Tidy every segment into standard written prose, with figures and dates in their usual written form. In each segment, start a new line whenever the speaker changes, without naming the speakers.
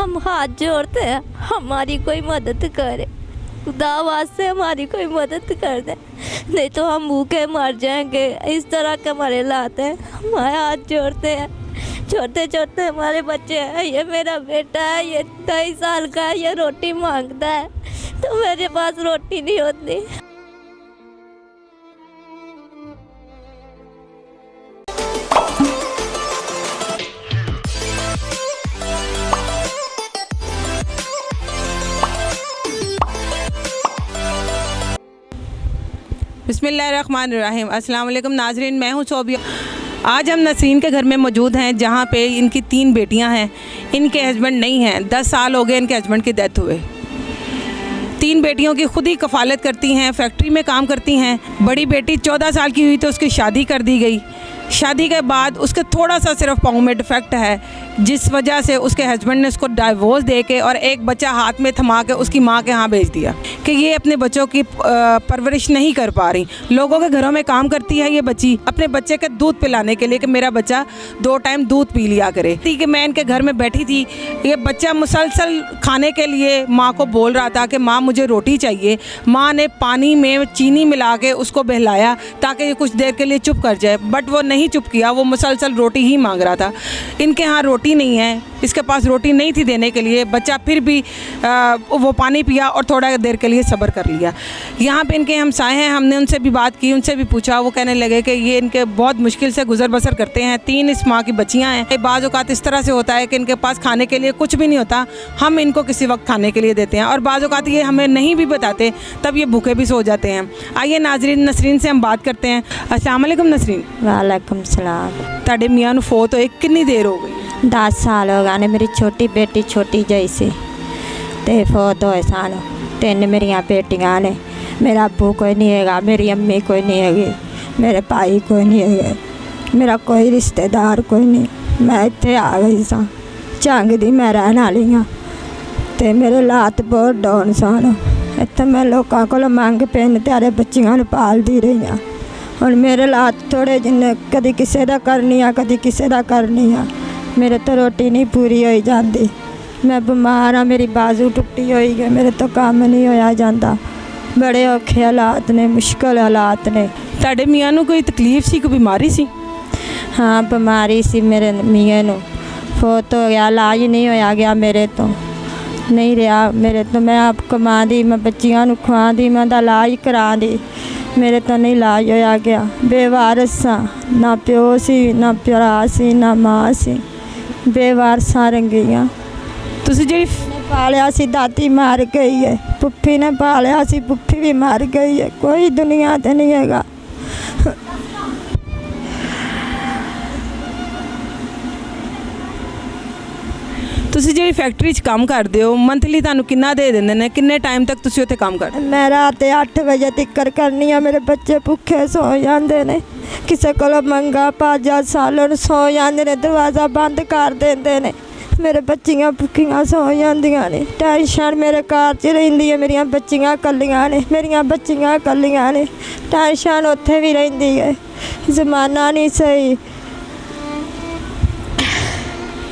हम हाथ जोड़ते हैं, हमारी कोई मदद करे, खुदा वास्ते हमारी कोई मदद कर दे, नहीं तो हम भूखे मर जाएंगे। इस तरह के हमारे हालात हैं। हमारे हाथ जोड़ते हैं, छोटे छोटे हमारे बच्चे हैं। ये मेरा बेटा है, ये 23 साल का है, ये रोटी मांगता है तो मेरे पास रोटी नहीं होती।
बिस्मिल्लाहिर्रहमानिर्रहीम। अस्सलाम वालेकुम नाज़रीन, मैं हूँ सोबिया। आज हम नसरीन के घर में मौजूद हैं जहाँ पे इनकी 3 बेटियाँ हैं। इनके हस्बैंड नहीं हैं, 10 साल हो गए इनके हस्बैंड की डेथ हुए। 3 बेटियों की खुद ही कफ़ालत करती हैं, फैक्ट्री में काम करती हैं। बड़ी बेटी 14 साल की हुई तो उसकी शादी कर दी गई। शादी के बाद उसके थोड़ा सा सिर्फ पाँव में डिफेक्ट है, जिस वजह से उसके हस्बैंड ने उसको डाइवोर्स दे के और एक बच्चा हाथ में थमा के उसकी माँ के यहाँ भेज दिया कि ये अपने बच्चों की परवरिश नहीं कर पा रही। लोगों के घरों में काम करती है ये बच्ची अपने बच्चे के दूध पिलाने के लिए कि मेरा बच्चा 2 टाइम दूध पी लिया करे। ठीक है, मैं इनके घर में बैठी थी, ये बच्चा मुसलसल खाने के लिए माँ को बोल रहा था कि माँ मुझे रोटी चाहिए। माँ ने पानी में चीनी मिला के उसको बहलाया ताकि ये कुछ देर के लिए चुप कर जाए, बट वो नहीं चुप किया, वो मुसलसल रोटी ही मांग रहा था। इनके यहाँ रोटी नहीं है, इसके पास रोटी नहीं थी देने के लिए। बच्चा फिर भी वो पानी पिया और थोड़ा देर के लिए सब्र कर लिया। यहाँ पे इनके हमसाए हैं, हमने उनसे भी बात की, उनसे भी पूछा। वो कहने लगे कि ये इनके बहुत मुश्किल से गुजर बसर करते हैं। 3 इस माँ की बच्चियाँ हैं। बाज़ औक़ात इस तरह से होता है कि इनके पास खाने के लिए कुछ भी नहीं होता, हम इनको किसी वक्त खाने के लिए देते हैं और बाज़ औक़ात ये हमें नहीं भी बताते, तब ये भूखे भी सो जाते हैं। आइए नाज़रीन, नसरीन से हम बात करते हैं। अस्सलाम वालेकुम नसरीन।
वालेकुम सलाम।
ਤੁਹਾਡੇ ਮੀਆਂ ਨੂੰ ਫੌਤ ਹੋਏ ਕਿੰਨੀ ਦੇਰ ਹੋ ਗਈ?
10 साल हो गए ने। मेरी छोटी बेटी छोटी जैसी ते फौत होए सन। 3 मेरिया बेटियां ने। मेरा अबू कोई नहीं है, मेरी अम्मी कोई नहीं है, मेरे भाई कोई नहीं है, मेरा कोई रिश्तेदार कोई नहीं। मैं इत्थे आ गई सा झंग दी, मैं रहन वाली हाँ ते मेरे हालात बहुत डाउन सन। इत्थे मैं लोगों को मंग पिन त्यारे बच्चियां नूं पालदी रही हाँ। हुण मेरे हालात थोड़े जिन्ने कदी किसी दा करनी आ, कदी किसी दा करनी आ। मेरे तो रोटी नहीं पूरी होई जाती। मैं बीमार हाँ, मेरी बाजू टुटी हुई है, मेरे तो काम नहीं होया जाता। बड़े औखे हालात ने, मुश्किल हालात ने।
ਤੁਹਾਡੇ ਮੀਆਂ ਨੂੰ ਕੋਈ ਤਕਲੀਫ ਸੀ, ਕੋਈ ਬਿਮਾਰੀ ਸੀ?
हाँ बीमारी सी मेरे मियाँ नूं, फौत हो गया, इलाज नहीं होया गया मेरे तो, नहीं रहा मेरे तो। मैं आप कमा दी, मैं बच्चियां नूं खुआ दी, मैं दा इलाज करा दी, मेरे तो नहीं इलाज होया गया। बेवारस सा, ना प्यो सी, ना भरा सी, ना माँ सी, बेवारसा रंगियां।
ਤੁਸੀਂ ਜਿਹੜੀ
पालिया सी दादी मार गई है, पुप्पी ने पालिया सी, पुप्पी भी मार गई है, कोई दुनिया ते नहीं हैगा।
ਤੁਸੀਂ ਜਿਹੜੀ ਫੈਕਟਰੀ 'ਚ ਕੰਮ ਕਰਦੇ ਹੋ, ਮੰਥਲੀ ਤੁਹਾਨੂੰ ਕਿੰਨਾ ਦੇ ਦਿੰਦੇ ਨੇ? ਕਿੰਨੇ ਟਾਈਮ ਤੱਕ ਤੁਸੀਂ ਉੱਥੇ ਕੰਮ ਕਰਦੇ?
मैं रात 8 बजे तिक्कर करनी है, मेरे बच्चे भुखे सो जाते ने, किसी को मंगा भाजा सालन सो जाते ने, दरवाज़ा बंद कर देंगे ने, मेरे बच्चियां भुखियां सो जांदियां ने। टेंशन मेरे घर च रहिंदी है, मेरियां बच्चियां कल्लियां ने, मेरियां बच्चियां कल्लियां ने, टेंशन उत्थे भी रहिंदी है। जमाना नहीं सही।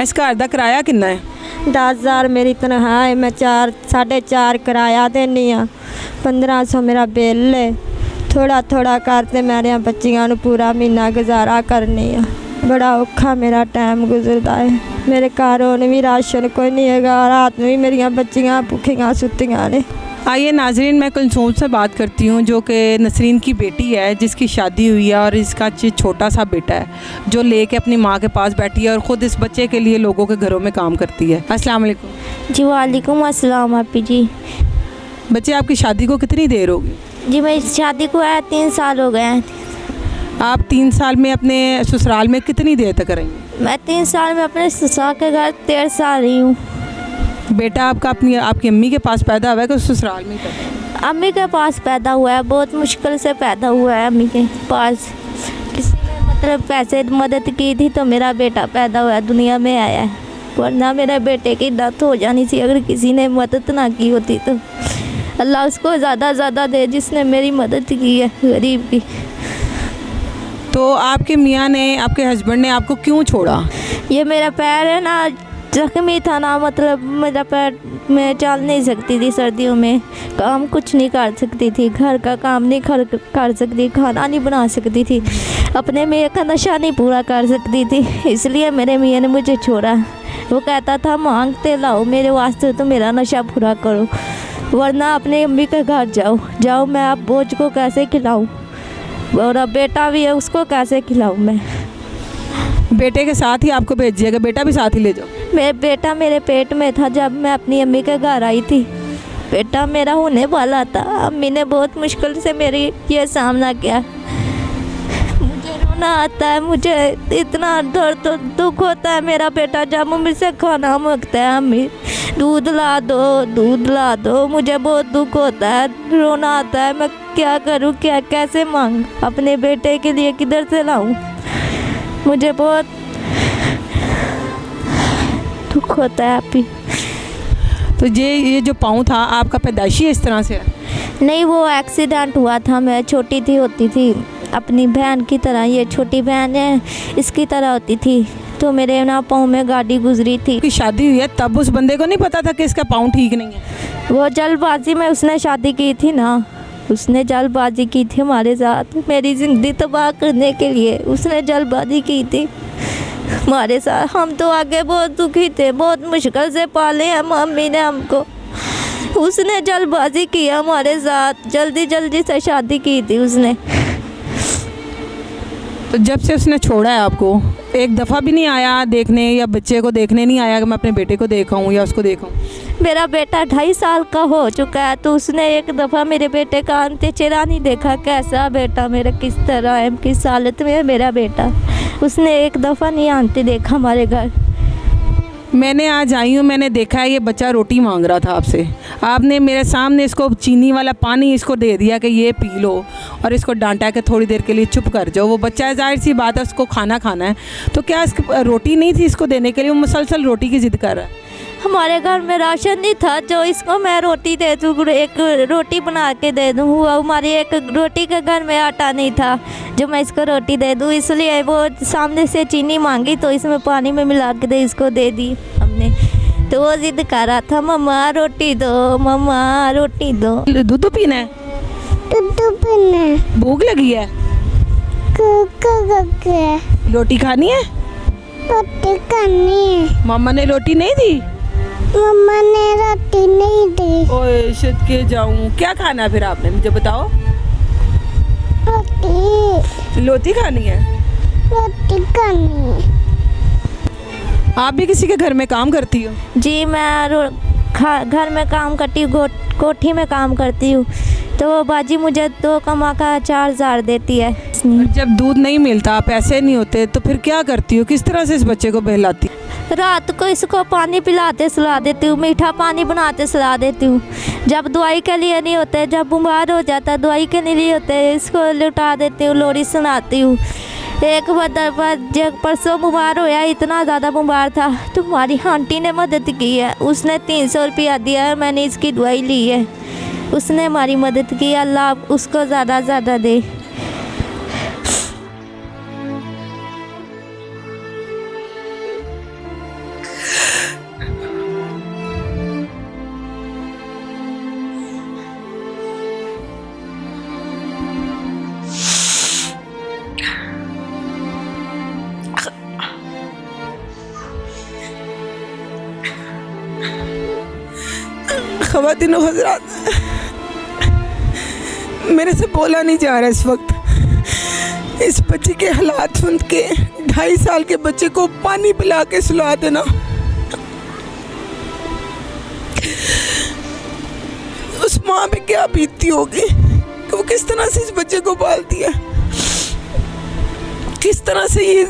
ਇਸ ਘਰ ਦਾ ਕਿਰਾਇਆ ਕਿੰਨਾ ਹੈ?
10,000 मेरी तनख्वाह है, मैं 4-4.5 किराया देनी हाँ, 1500 मेरा बिल है। थोड़ा थोड़ा करते मेरिया बच्चियां नूं पूरा महीना गुजारा करनी है। बड़ा औखा मेरा टाइम गुजरता है। मेरे घर हुण भी राशन कोई नहीं है, रात में भी मेरिया बच्चियां भुखियां सुत्तियां ने।
आइए नाजरीन, मैं कुलसूम से बात करती हूँ जो कि नसरीन की बेटी है, जिसकी शादी हुई है और इसका छोटा सा बेटा है जो लेके अपनी माँ के पास बैठी है और ख़ुद इस बच्चे के लिए लोगों के घरों में काम करती है। अस्सलाम वालेकुम।
जी वालेकुम अस्सलाम आपी जी।
बच्चे, आपकी शादी को कितनी देर होगी?
जी मैं इस शादी को आया 3 साल हो गए हैं।
आप 3 साल में अपने ससुराल में कितनी देर तक रहेंगे?
मैं 3 साल में अपने ससुराल के घर 13 साल रही हूँ।
बेटा आपका आपकी अम्मी के पास पैदा हुआ है कि ससुराल में ही पैदा हुआ है?
अम्मी के पास पैदा हुआ है, बहुत मुश्किल से पैदा हुआ है अम्मी के पास। किसी ने मतलब पैसे मदद की थी तो मेरा बेटा पैदा हुआ, दुनिया में आया है, वरना मेरे बेटे की डेथ हो जानी थी अगर किसी ने मदद ना की होती तो। अल्लाह उसको ज़्यादा दे जिसने मेरी मदद की है गरीब की।
तो आपके मियाँ ने, आपके हस्बैंड ने आपको क्यों छोड़ा?
ये मेरा पैर है ना
जख्मी था ना, मतलब मेरा पैर, मैं चल नहीं सकती थी सर्दियों में, काम कुछ नहीं कर सकती थी, घर का काम नहीं कर सकती, खाना नहीं बना सकती थी, अपने मियाँ का नशा नहीं पूरा कर सकती थी, इसलिए मेरे मियाँ ने मुझे छोड़ा। वो कहता था मांगते लाओ मेरे वास्ते तो मेरा नशा पूरा करो, वरना अपने अम्मी के घर जाओ मैं आप बोझ को कैसे खिलाऊँ, और अब बेटा भी है उसको कैसे खिलाऊँ मैं।
बेटे के साथ ही आपको भेजिएगा, बेटा भी साथ ही ले जाओ।
मेरा बेटा मेरे पेट में था जब मैं अपनी अम्मी के घर आई थी, बेटा मेरा होने वाला था। अम्मी ने बहुत मुश्किल से मेरी ये सामना किया। मुझे रोना आता है, मुझे इतना दर्द दुख होता है मेरा बेटा जब मुझसे खाना मांगता है, अम्मी दूध ला दो, मुझे बहुत दुख होता है, रोना आता है। मैं क्या करूँ, कैसे मांग अपने बेटे के लिए, किधर से लाऊं? मुझे बहुत दुख होता है आप ही।
तो ये जो पाँव था आपका पैदाइशी इस तरह से है?
नहीं, वो एक्सीडेंट हुआ था, मैं छोटी होती थी अपनी बहन की तरह, ये छोटी बहन है इसकी तरह होती थी, तो मेरे ना पाँव में गाड़ी गुजरी थी।
की शादी हुई है तब उस बंदे को नहीं पता था कि इसका पाँव ठीक नहीं है?
वो जल्दबाजी में उसने शादी की थी ना, उसने जल्दबाजी की थी हमारे साथ, मेरी ज़िंदगी तबाह करने के लिए उसने जल्दबाजी की थी हमारे साथ। हम तो आगे बहुत दुखी थे, बहुत मुश्किल से पाले हैं मम्मी ने हमको, उसने जल्दबाजी की हमारे साथ, जल्दी से शादी की थी उसने।
तो जब से उसने छोड़ा है आपको, एक दफ़ा भी नहीं आया देखने, या बच्चे को देखने नहीं आया कि मैं अपने बेटे को देखाऊं या उसको देखाऊं?
मेरा बेटा 2.5 साल का हो चुका है, तो उसने एक दफ़ा मेरे बेटे का अंत्य चेहरा नहीं देखा, कैसा बेटा मेरा, किस तरह है, किस हालत में है मेरा बेटा, उसने एक दफ़ा नहीं अंत्य देखा हमारे घर।
मैंने आज आई हूँ, मैंने देखा है ये बच्चा रोटी मांग रहा था आपसे, आपने मेरे सामने इसको चीनी वाला पानी इसको दे दिया कि ये पी लो, और इसको डांटा कि थोड़ी देर के लिए चुप कर जाओ। वो बच्चा जाहिर सी बात है उसको खाना है, तो क्या इसकी रोटी नहीं थी इसको देने के लिए? वो मुसलसल रोटी की ज़िद कर रहा है।
हमारे घर में राशन नहीं था जो इसको मैं रोटी दे दूँ, एक रोटी बना के दे दूँ, वो हमारी एक रोटी के घर में आटा नहीं था जो मैं इसको रोटी दे दूँ, इसलिए वो सामने से चीनी मांगी तो इसमें पानी में मिला के दे इसको दे दी हमने। तो वो जिद कर रहा था मम्मा रोटी दो, मम्मा रोटी दो।
दूध पीना है?
दूध पीना है।
भूख लगी है? रोटी खानी है?
रोटी खानी है।
मम्मा ने रोटी नहीं दी?
मम्मा ने रोटी नहीं दी।
ओए सदके जाऊं, क्या खाना है फिर आपने, मुझे बताओ। रोटी खानी है?
रोटी खानी है।
आप भी किसी के घर में काम करती हो?
जी, मैं घर में काम करती हूँ, कोठी में काम करती हूँ, तो बाजी मुझे 2 कमा का 4,000 देती है।
जब दूध नहीं मिलता, पैसे नहीं होते, तो फिर क्या करती हो, किस तरह से इस बच्चे को बहलाती?
रात को इसको पानी पिलाते सुला देती हूँ, मीठा पानी बनाते सुला देती हूँ। जब दवाई के लिए नहीं होते, जब बीमार हो जाता है दवाई के लिए होते, इसको लुटा देती हूँ, लोरी सुनाती हूँ। एक बार जब परसों बीमार होया, इतना ज़्यादा बीमार था, तो हमारी आंटी ने मदद की है, उसने 300 रुपया दिया है, मैंने इसकी दवाई ली है, उसने हमारी मदद की, अल्लाह उसको ज़्यादा ज़्यादा दे।
ख़वातीन व हज़रात, मेरे से बोला नहीं जा रहा इस वक्त। इस बच्चे के हालात सुन के, 2.5 साल के बच्चे को पानी पिला के सुला देना, उस माँ पे क्या बीतती होगी कि वो किस तरह से इस बच्चे को पालती है, किस तरह से ये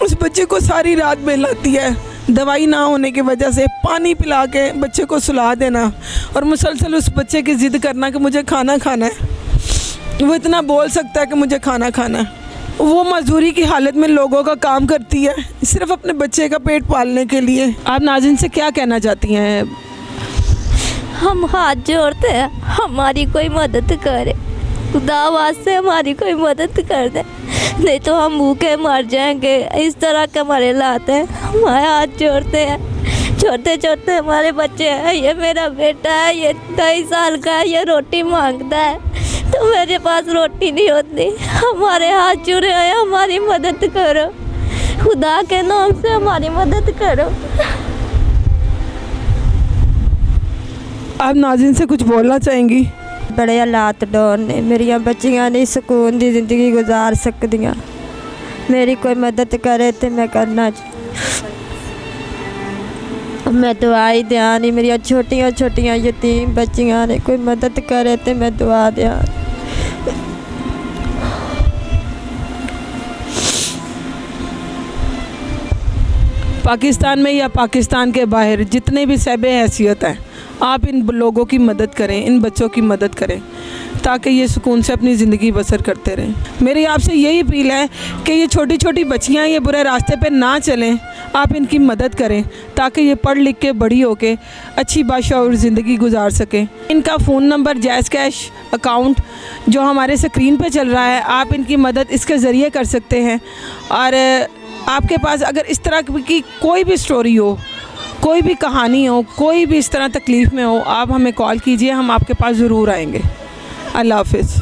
उस बच्चे को सारी रात बहलाती है, दवाई ना होने की वजह से पानी पिला के बच्चे को सुला देना, और मुसलसल उस बच्चे की ज़िद करना कि मुझे खाना है। वो इतना बोल सकता है कि मुझे खाना है, वो मजदूरी की हालत में लोगों का काम करती है सिर्फ अपने बच्चे का पेट पालने के लिए। आप नाज़रीन से क्या कहना चाहती हैं?
हम हाथ जोड़ते हैं, हमारी कोई मदद करे, खुदा वास्ते हमारी कोई मदद कर दे। नहीं तो हम भूखे मर जाएंगे। इस तरह के हमारे हालात हैं। हमारे हाथ जोड़ते हैं, छोटे छोटे हमारे बच्चे हैं। ये मेरा बेटा है, ये 23 साल का है, ये रोटी मांगता है तो मेरे पास रोटी नहीं होती। हमारे हाथ जुड़े हैं, हमारी मदद करो, खुदा के नाम से हमारी मदद करो।
आप नाज़रीन से कुछ बोलना चाहेंगी?
बड़े हालात डोर ने, मेरिया बच्चियां नहीं सुकून की ज़िंदगी गुजार सकदियां। मेरी कोई मदद करे तो मैं करना मैं दुआ ही दिया नहीं। मेरिया छोटियां छोटियां यतीम बच्चियां ने, कोई मदद करे तो मैं दुआ दिया।
पाकिस्तान में या पाकिस्तान के बाहर जितने भी सहबे हैसियत हैं, आप इन लोगों की मदद करें, इन बच्चों की मदद करें ताकि ये सुकून से अपनी ज़िंदगी बसर करते रहें। मेरी आपसे यही अपील है कि ये छोटी छोटी बच्चियाँ ये बुरे रास्ते पे ना चलें। आप इनकी मदद करें ताकि ये पढ़ लिख के बड़ी होके अच्छी बाशऊर ज़िंदगी गुजार सकें। इनका phone number, jazz cash account जो हमारे स्क्रीन पे चल रहा है, आप इनकी मदद इसके ज़रिए कर सकते हैं। और आपके पास अगर इस तरह की कोई भी स्टोरी हो, कोई भी कहानी हो, कोई भी इस तरह तकलीफ़ में हो, आप हमें कॉल कीजिए, हम आपके पास ज़रूर आएंगे। अल्लाह हाफ़िज़।